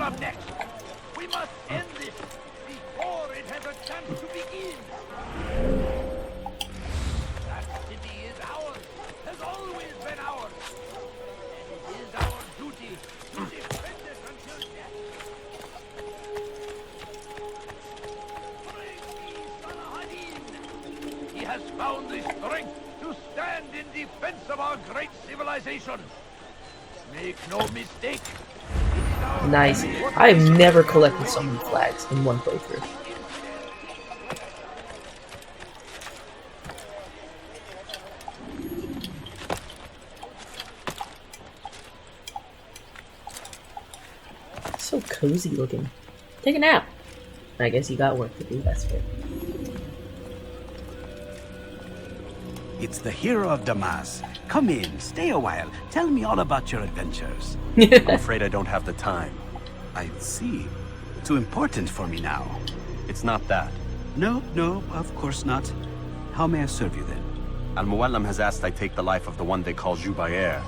come next? We must end this before it has a chance to begin. That city is ours, has always been ours. And it is our duty to defend it until death. Bring me Salah He has found the strength to stand in defense of our great civilization. Make no mistake. Nice. I've never collected so many flags in one playthrough. So cozy looking. Take a nap. I guess you got work to do, that's fair. It's the hero of Damas. Come in, stay a while. Tell me all about your adventures. I'm afraid I don't have the time. I see. Too important for me now. It's not that. No, of course not. How may I serve you then? Al-Muallim has asked I take the life of the one they call Jubair.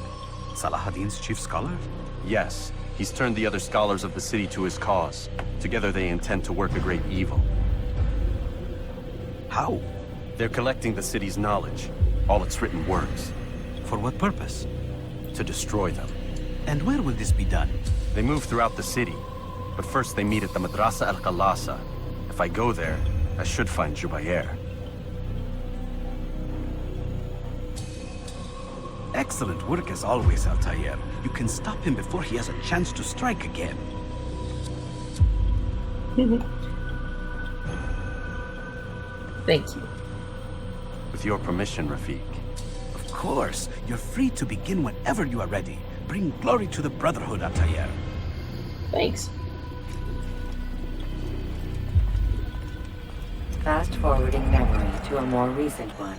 Salahadin's chief scholar? Yes, he's turned the other scholars of the city to his cause. Together they intend to work a great evil. How? They're collecting the city's knowledge, all its written words. For what purpose? To destroy them. And where will this be done? They move throughout the city, but first they meet at the Madrasa al-Qalasa. If I go there, I should find Jubair. Excellent work as always, Altaïr. You can stop him before he has a chance to strike again. Thank you. With your permission, Rafiq. Of course. You're free to begin whenever you are ready. Bring glory to the Brotherhood, Altaïr. Thanks. Fast-forwarding memory to a more recent one.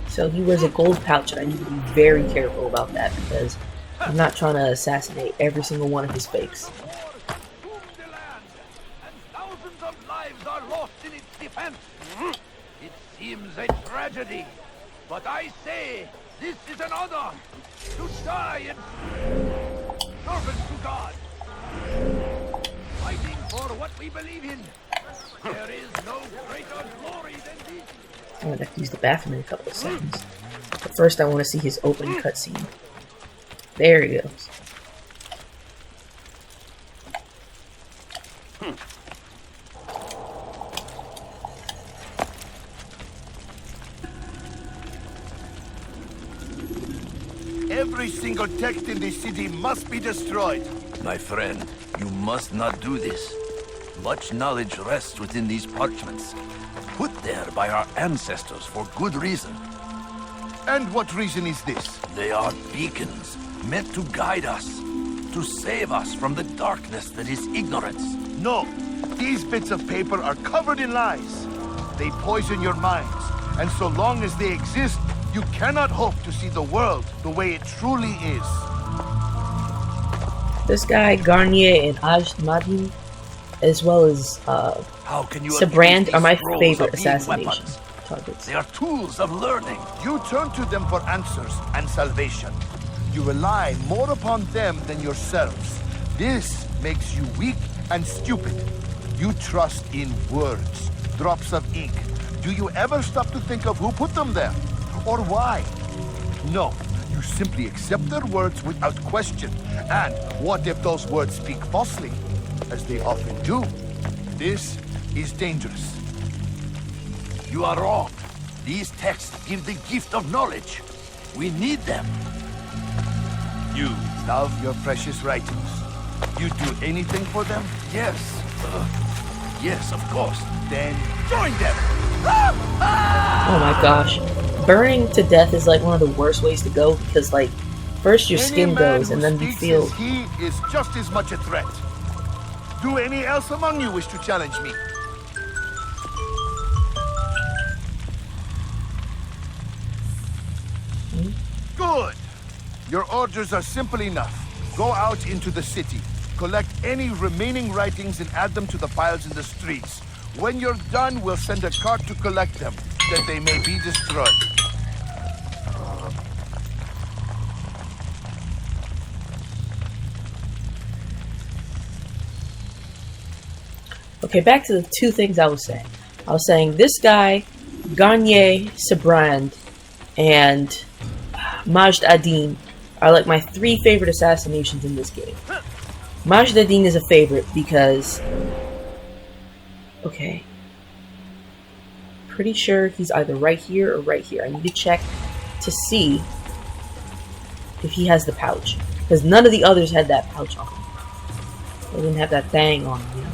So he wears a gold pouch, and I need to be very careful about that because I'm not trying to assassinate every single one of his fakes. The land, and thousands of lives are lost in its defense. It seems a tragedy, but I say this is an honor to die in service to God, fighting for what we believe in. There is no greater glory than this. I'm gonna have to use the bathroom in a couple of seconds. But first I want to see his open cutscene. There he goes. Every single text in this city must be destroyed. My friend, you must not do this. Much knowledge rests within these parchments, put there by our ancestors for good reason. And what reason is this? They are beacons, meant to guide us, to save us from the darkness that is ignorance. No, these bits of paper are covered in lies. They poison your minds, and so long as they exist, you cannot hope to see the world the way it truly is. This guy, Garnier and Ajmadin, as well as How can you Sabrand, accuse are my these scrolls favorite of being assassination weapons? targets. They are tools of learning. You turn to them for answers and salvation. You rely more upon them than yourselves. This makes you weak and stupid. You trust in words, drops of ink. Do you ever stop to think of who put them there? Or why? No, you simply accept their words without question. And what if those words speak falsely? As they often do. This is dangerous. You are wrong. These texts give the gift of knowledge. We need them. You love your precious writings. You'd do anything for them? Yes. Yes, of course. Then join them! Oh my gosh. Burning to death is like one of the worst ways to go because, like, first your skin goes and then you feel... He is just as much a threat. Do any else among you wish to challenge me? Good. Your orders are simple enough. Go out into the city. Collect any remaining writings and add them to the piles in the streets. When you're done, we'll send a cart to collect them, that they may be destroyed. Okay, back to the two things I was saying. I was saying this guy, Garnier Sabrand, and Majd Adin are like my 3 favorite assassinations in this game. Majd Adin is a favorite because... Okay. Pretty sure he's either right here or right here. I need to check to see if he has the pouch. Because none of the others had that pouch on. They didn't have that thing on, you know.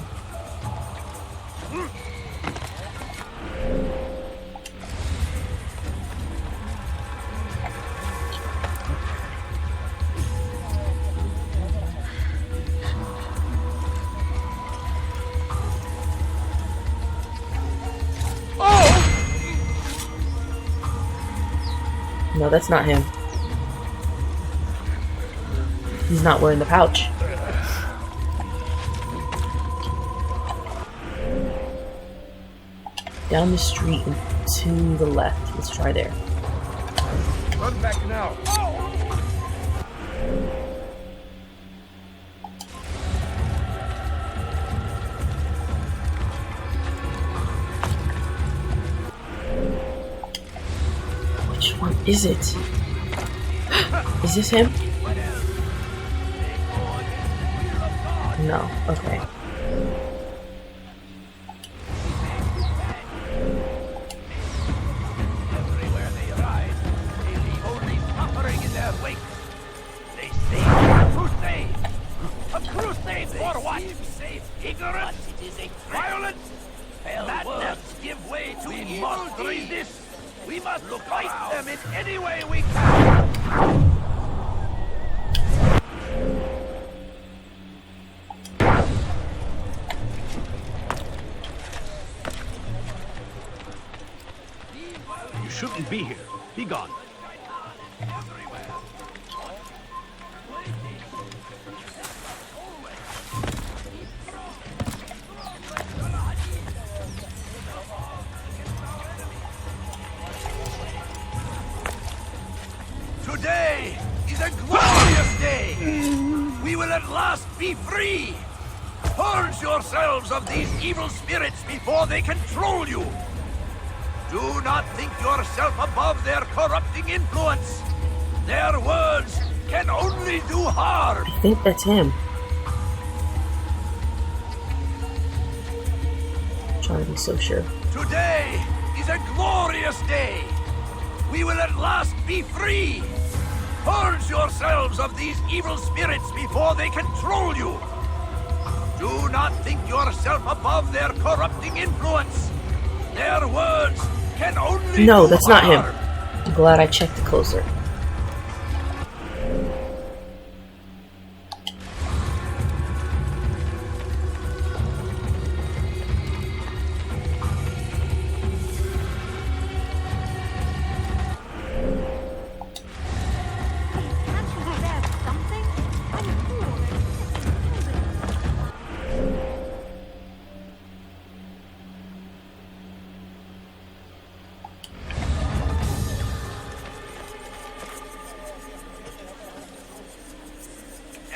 No, that's not him. He's not wearing the pouch. Down the street and to the left. Let's try there. Run back now. Which one is it? Is this him? No. Okay. Everywhere they arrive, they leave only suffering in their wake. They say a crusade. A crusade for what? Ignorance, violence, madness give way to evil. Must resist. We must fight them in any way we can. You shouldn't be here. Be gone. Today is a glorious day. We will at last be free. Purge yourselves of these evil spirits before they control you. Do not think yourself above their corrupting influence. Their words can only do harm. I think that's him. I'm trying to be so sure. Today is a glorious day. We will at last be free. Purge yourselves of these evil spirits before they control you. Do not think yourself above their corrupting influence. Their words can only No, do that's not him. harm. I'm glad I checked closer.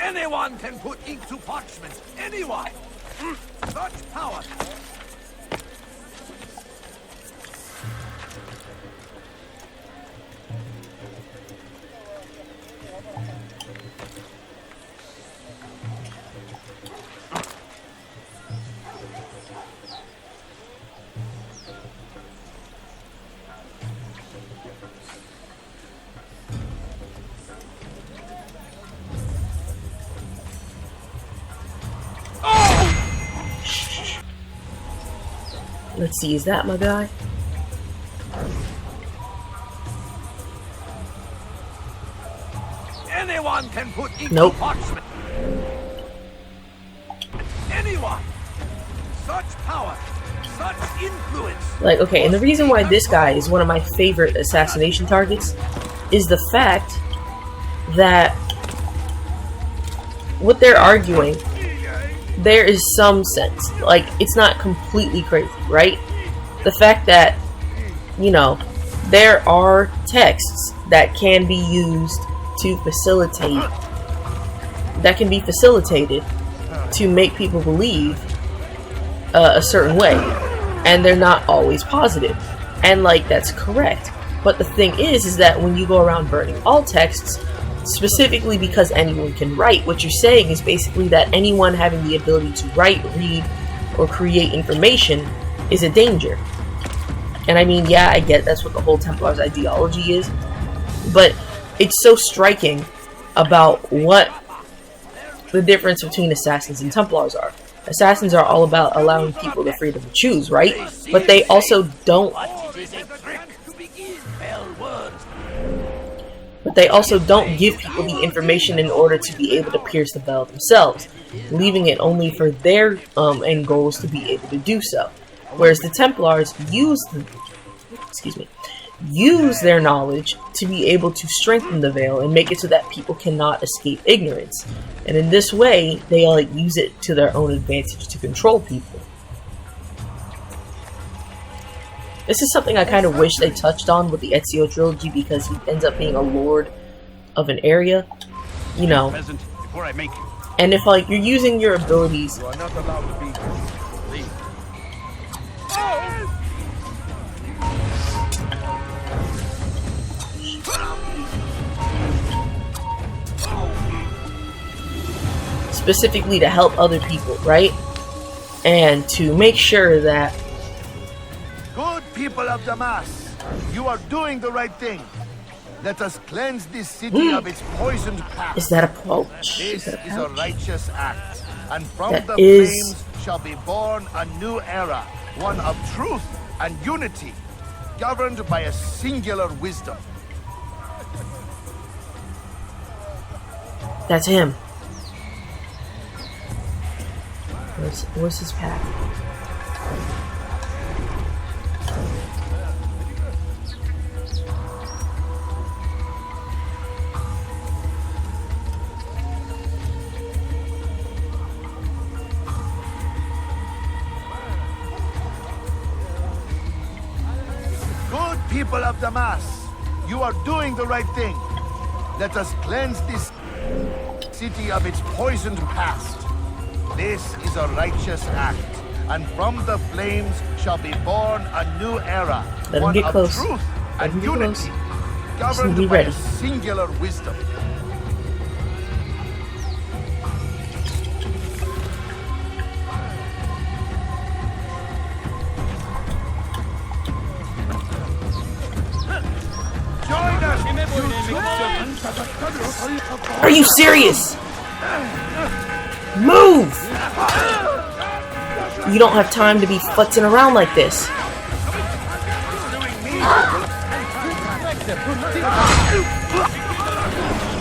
Anyone can put ink to parchment. Anyone. Such power. Let's see, is that my guy? Anyone can put ink Nope. to parchment. Anyone. Such power. Such influence. Like, okay, and the reason why this guy is one of my favorite assassination targets is the fact that what they're arguing, there is some sense. Like, it's not completely crazy, right? The fact that, you know, there are texts that can be used to facilitate, that can be facilitated to make people believe a certain way, and they're not always positive, and like, that's correct. But the thing is that when you go around burning all texts, specifically because anyone can write, what you're saying is basically that anyone having the ability to write, read, or create information is a danger. And I mean, yeah, I get that's what the whole Templars ideology is, but it's so striking about what the difference between Assassins and Templars are. Assassins are all about allowing people the freedom to choose, right? But they also don't give people the information in order to be able to pierce the veil themselves, leaving it only for their end goals to be able to do so. Whereas the Templars use their knowledge to be able to strengthen the veil and make it so that people cannot escape ignorance. And in this way, they like use it to their own advantage to control people. This is something I kind of wish they touched on with the Ezio trilogy, because he ends up being a lord of an area, you know. And if like you're using your abilities, You are not allowed to be here. Leave. specifically to help other people, right? And to make sure that Good people of Damas, you are doing the right thing. Let us cleanse this city of its poisoned past. is that a pouch? This Is that is a a pouch? righteous act, and from That the is- flames shall be born a new era, one of truth and unity, governed by a singular wisdom. That's him. Where's his path? Good people of Damas, you are doing the right thing. Let us cleanse this city of its poisoned past. This is a righteous act, and from the flames shall be born a new era, Let him one get of close. truth Let him and get close. unity, be governed by ready. a singular wisdom. Join us! Are you serious? Move! You don't have time to be futzing around like this.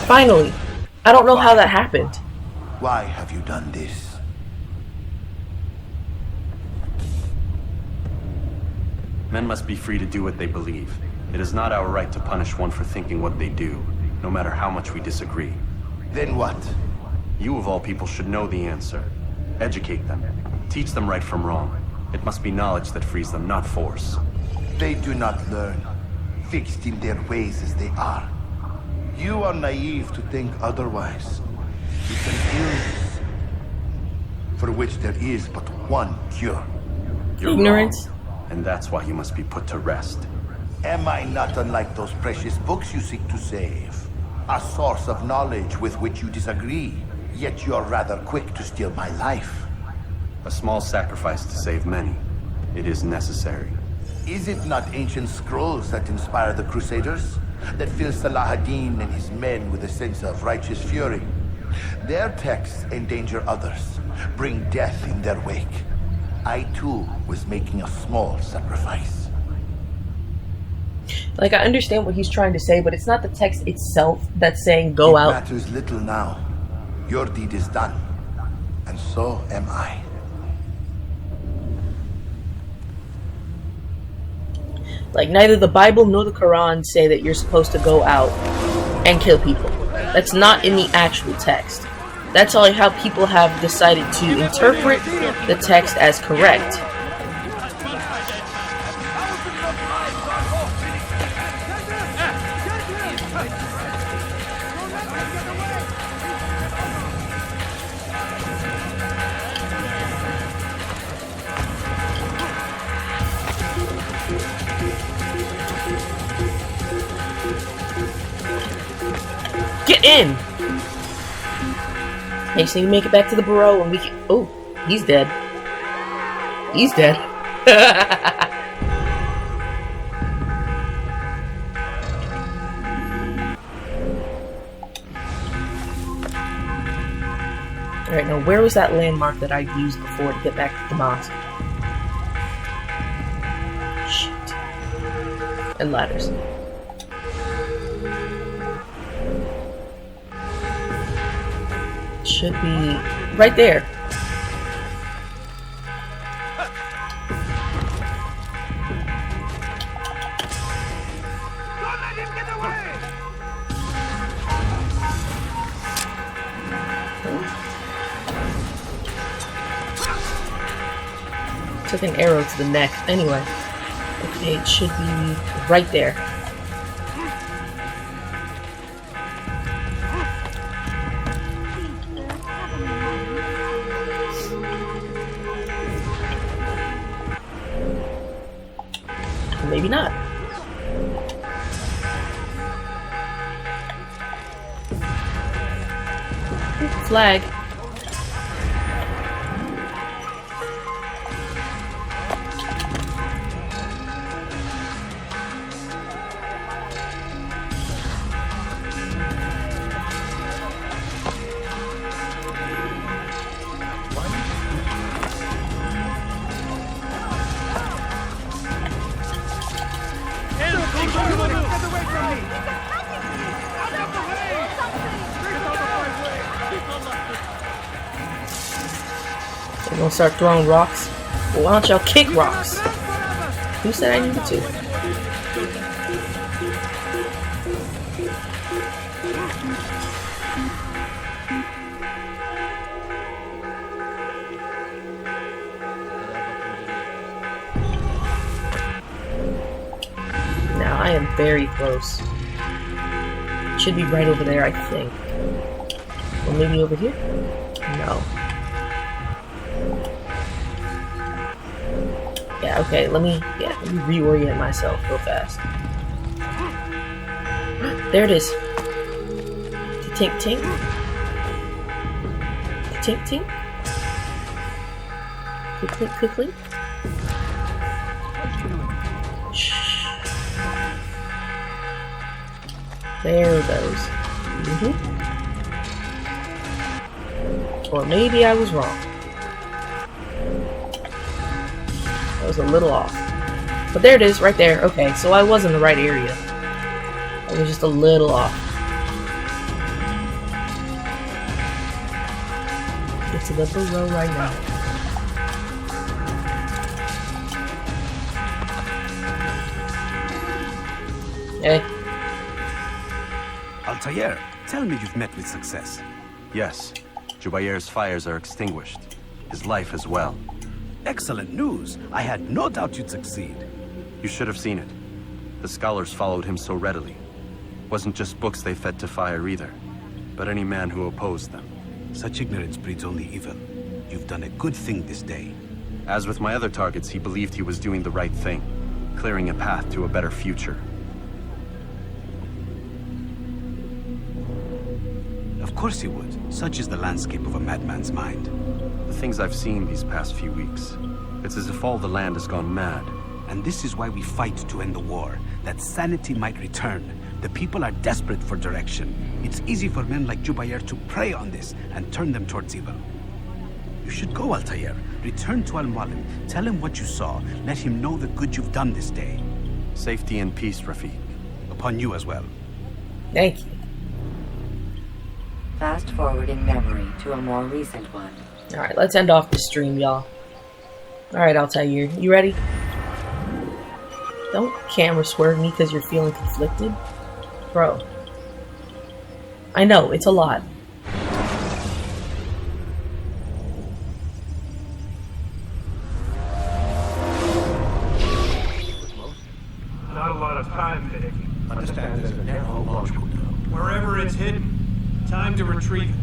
Finally. I don't know how that happened. Why have you done this? Men must be free to do what they believe. It is not our right to punish one for thinking what they do, no matter how much we disagree. Then what? You of all people should know the answer. Educate them. Teach them right from wrong. It must be knowledge that frees them, not force. They do not learn, fixed in their ways as they are. You are naive to think otherwise. It's an illness for which there is but one cure. You're Ignorance. wrong, and that's why you must be put to rest. Am I not unlike those precious books you seek to save? A source of knowledge with which you disagree, yet you are rather quick to steal my life. A small sacrifice to save many. It is necessary. Is it not ancient scrolls that inspire the Crusaders? That fill Salah ad-Din and his men with a sense of righteous fury? Their texts endanger others, bring death in their wake. I too was making a small sacrifice. Like, I understand what he's trying to say, but it's not the text itself that's saying go It out. matters little now. Your deed is done, and so am I. Like, neither the Bible nor the Quran say that you're supposed to go out and kill people. That's not in the actual text. That's all how people have decided to interpret the text as correct. Get in! Hey, so you make it back to the burrow and we can... Oh, he's dead. He's dead. Alright, now where was that landmark that I used before to get back to the mosque? Shit. And ladders. Should be right there. Don't let him get away! Took an arrow to the neck. Anyway. Okay, it should be right there. Maybe not. Flag. They're gonna start throwing rocks. Well, why don't y'all kick rocks? Who said I needed to? Now I am very close. Should be right over there, I think. Or maybe over here? No. Yeah, okay, let me reorient myself real fast. There it is. Tink tink. Tink tink. Click click click click. Shh. There it goes. Or maybe I was wrong. I was a little off. But there it is, right there. Okay, so I was in the right area. I was just a little off. Get to the burrow right now. Hey. Altaïr, tell me you've met with success. Yes. Jubair's fires are extinguished. His life as well. Excellent news. I had no doubt you'd succeed. You should have seen it. The scholars followed him so readily. Wasn't just books they fed to fire either, but any man who opposed them. Such ignorance breeds only evil. You've done a good thing this day. As with my other targets, he believed he was doing the right thing, clearing a path to a better future. Of course he would. Such is the landscape of a madman's mind. The things I've seen these past few weeks, it's as if all the land has gone mad. And this is why we fight to end the war, that sanity might return. The people are desperate for direction. It's easy for men like Jubair to prey on this and turn them towards evil. You should go, Altaïr. Return to Al-Mualim. Tell him what you saw. Let him know the good you've done this day. Safety and peace, Rafiq. Upon you as well. Thank you. Fast forwarding memory to a more recent one. Alright, let's end off the stream, y'all. Alright, Altaïr, you ready? Don't camera swerve me because you're feeling conflicted. Bro. I know, it's a lot. it's hidden. Time to retrieve it.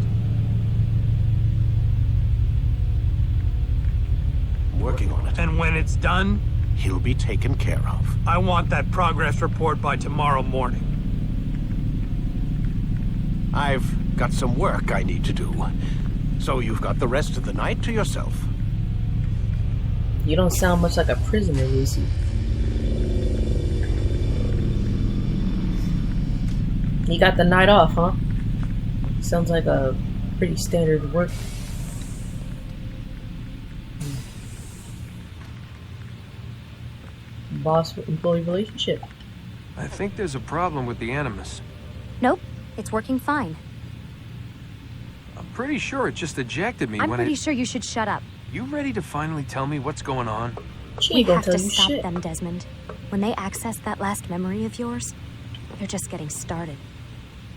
I'm working on it. And when it's done, He'll be taken care of. I want that progress report by tomorrow morning. I've got some work I need to do. So you've got the rest of the night to yourself. You don't sound much like a prisoner, Lucy. You got the night off, huh? Sounds like a pretty standard work. Boss-employee relationship. I think there's a problem with the Animus. Nope, it's working fine. I'm pretty sure it just ejected me I'm when pretty sure you should shut up. You ready to finally tell me what's going on? She We ain't gonna have tell to you stop shit. them, Desmond. When they access that last memory of yours, they're just getting started.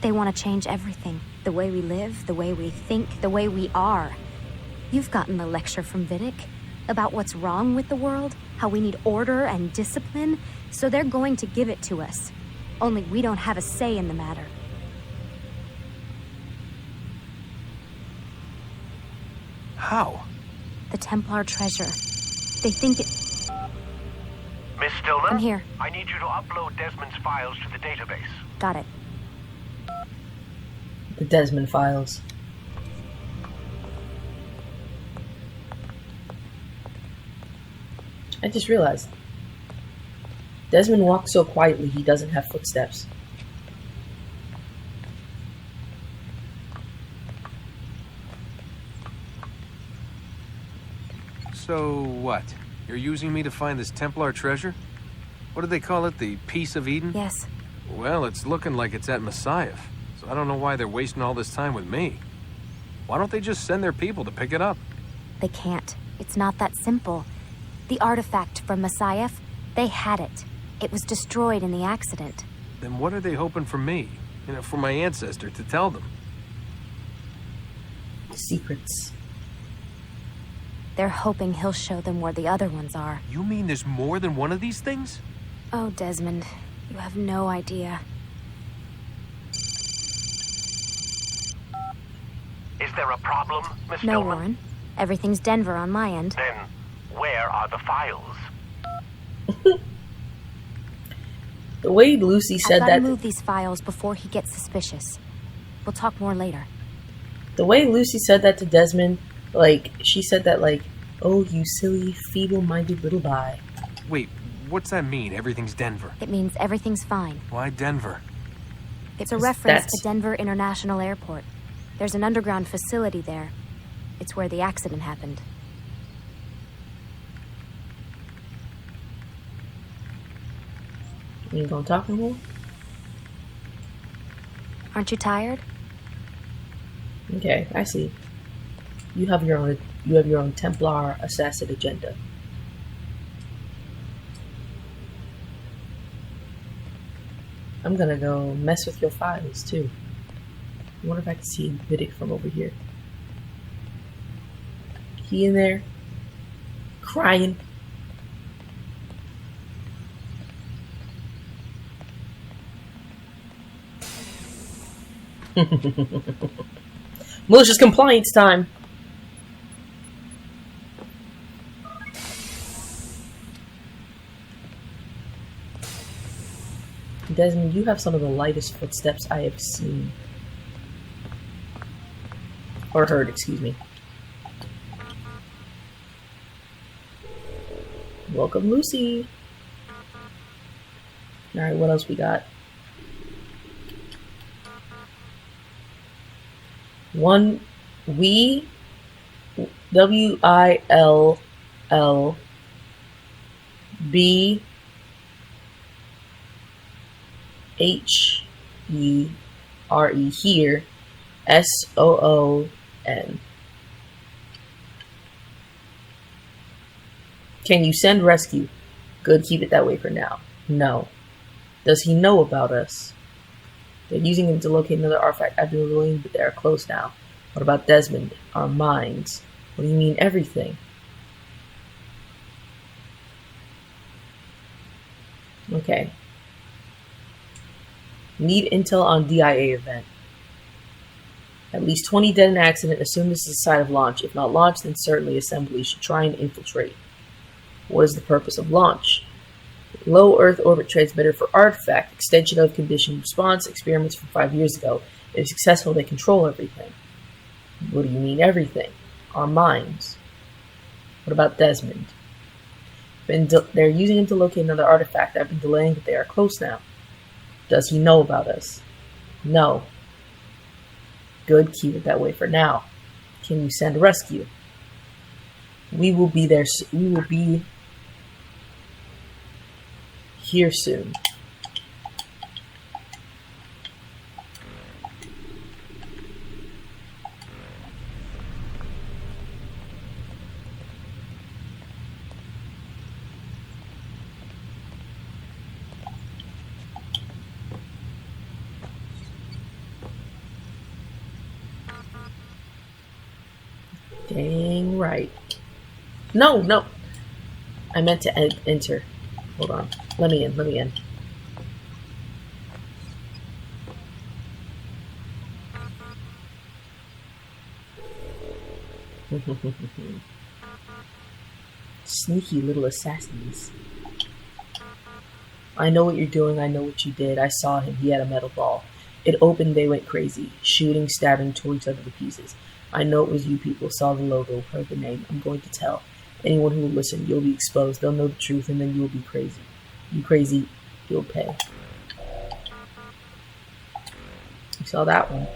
They want to change everything. The way we live, the way we think, the way we are. You've gotten the lecture from Vidic about what's wrong with the world, how we need order and discipline, so they're going to give it to us. Only we don't have a say in the matter. How? The Templar treasure. They think it... Miss Stillman? I'm here. I need you to upload Desmond's files to the database. Got it. The Desmond files. I just realized. Desmond walks so quietly he doesn't have footsteps. So what? You're using me to find this Templar treasure? What do they call it? The Piece of Eden? Yes. Well, it's looking like it's at Messiah, so I don't know why they're wasting all this time with me. Why don't they just send their people to pick it up? They can't. It's not that simple. The artifact from Messiah, they had it. It was destroyed in the accident. Then what are they hoping for me? You know, for my ancestor to tell them? Secrets. They're hoping he'll show them where the other ones are. You mean there's more than one of these things? Oh, Desmond, you have no idea. Is there a problem, Miss No, Stillman? Warren. Everything's Denver on my end. Then, where are the files? The way Lucy said I've gotta that. move these files before he gets suspicious. We'll talk more later. The way Lucy said that to Desmond, like, she said that, like, oh, you silly, feeble-minded little bye. Wait, what's that mean, everything's Denver? It means everything's fine. Why Denver? It's a Because reference that's- to Denver International Airport. There's an underground facility there. It's where the accident happened. You ain't gonna talk no more? Aren't you tired? Okay, I see. You have your own Templar assassin agenda. I'm gonna go mess with your files too. I wonder if I can see Vidic from over here. He in there crying. Malicious compliance time. Desmond, you have some of the lightest footsteps I have seen. Or heard, excuse me. Welcome, Lucy. Alright, what else we got? One, we, WILLB HERE, here, SOON. Can you send rescue? Good, keep it that way for now. No. Does he know about us? They're using him to locate another artifact after the ruling, but they are closed now. What about Desmond? Our minds. What do you mean, everything? Okay. Need intel on DIA event. At least 20 dead in accident. Assume this is a site of launch. If not launch, then certainly assembly should try and infiltrate. What is the purpose of launch? Low Earth orbit transmitter for artifact. Extension of conditioned response. Experiments from 5 years ago. If successful, they control everything. What do you mean everything? Our minds. What about Desmond? They're using him to locate another artifact. I've been delaying, but they are close now. Does he know about us? No. Good, keep it that way for now. Can you send a rescue? We will be there. We will be here soon. Dang right. No, no. I meant to enter. Hold on. Let me in. Let me in. Sneaky little assassins. I know what you're doing. I know what you did. I saw him. He had a metal ball. It opened. They went crazy. Shooting, stabbing, tore each other to pieces. I know it was you people. Saw the logo. Heard the name. I'm going to tell. Anyone who will listen, you'll be exposed. They'll know the truth, and then you'll be crazy. You crazy, you'll pay. You saw that one.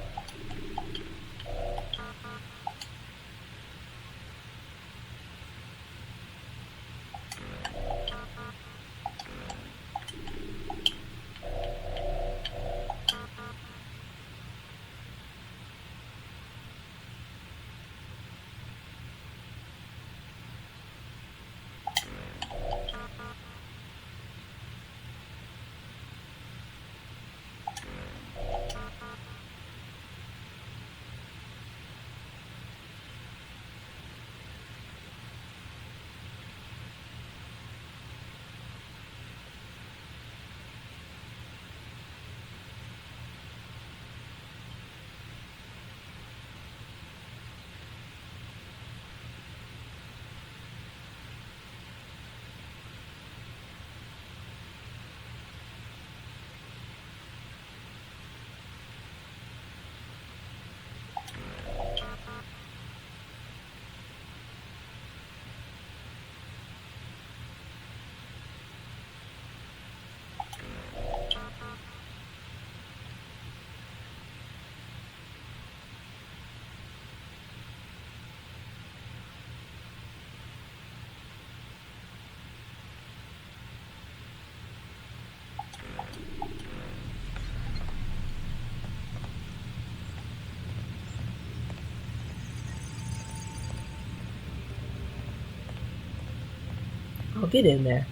I'll get in there.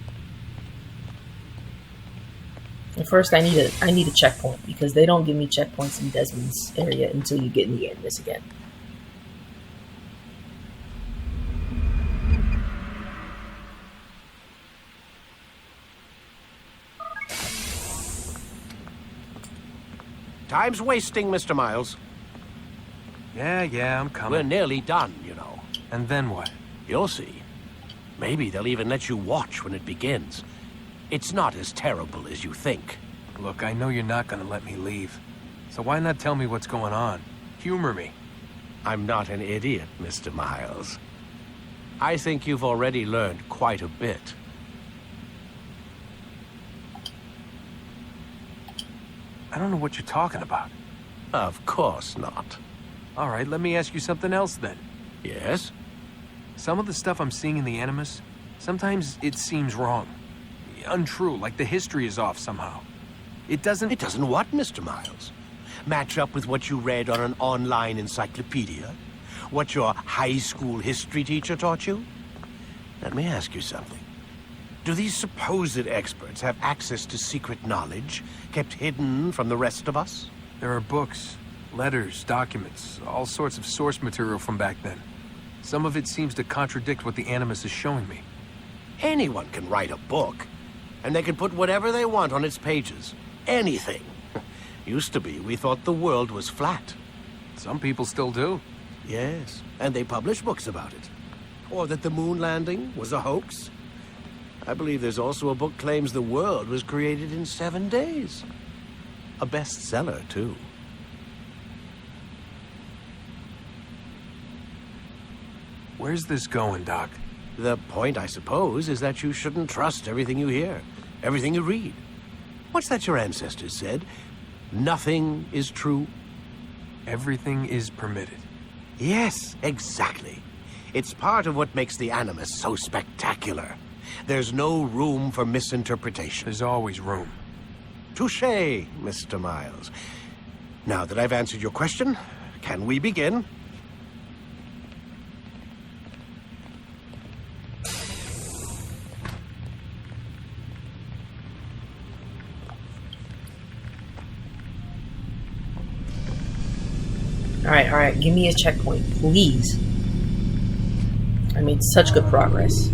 And first, I need a checkpoint because they don't give me checkpoints in Desmond's area until you get in the this again. Time's wasting, Mr. Miles. Yeah, I'm coming. We're nearly done, you know. And then what? You'll see. Maybe they'll even let you watch when it begins. It's not as terrible as you think. Look, I know you're not gonna let me leave. So why not tell me what's going on? Humor me. I'm not an idiot, Mr. Miles. I think you've already learned quite a bit. I don't know what you're talking about. Of course not. All right, let me ask you something else then. Yes? Some of the stuff I'm seeing in the Animus, sometimes it seems wrong. Untrue, like the history is off somehow. It doesn't... It doesn't what, Mr. Miles? Match up with what you read on an online encyclopedia? What your high school history teacher taught you? Let me ask you something. Do these supposed experts have access to secret knowledge kept hidden from the rest of us? There are books, letters, documents, all sorts of source material from back then. Some of it seems to contradict what the Animus is showing me. Anyone can write a book, and they can put whatever they want on its pages. Anything. Used to be, we thought the world was flat. Some people still do. Yes, and they publish books about it. Or that the moon landing was a hoax. I believe there's also a book claims the world was created in 7 days. A bestseller, too. Where's this going, Doc? The point, I suppose, is that you shouldn't trust everything you hear, everything you read. What's that your ancestors said? Nothing is true. Everything is permitted. Yes, exactly. It's part of what makes the Animus so spectacular. There's no room for misinterpretation. There's always room. Touché, Mr. Miles. Now that I've answered your question, can we begin? Alright, give me a checkpoint, please. I made such good progress.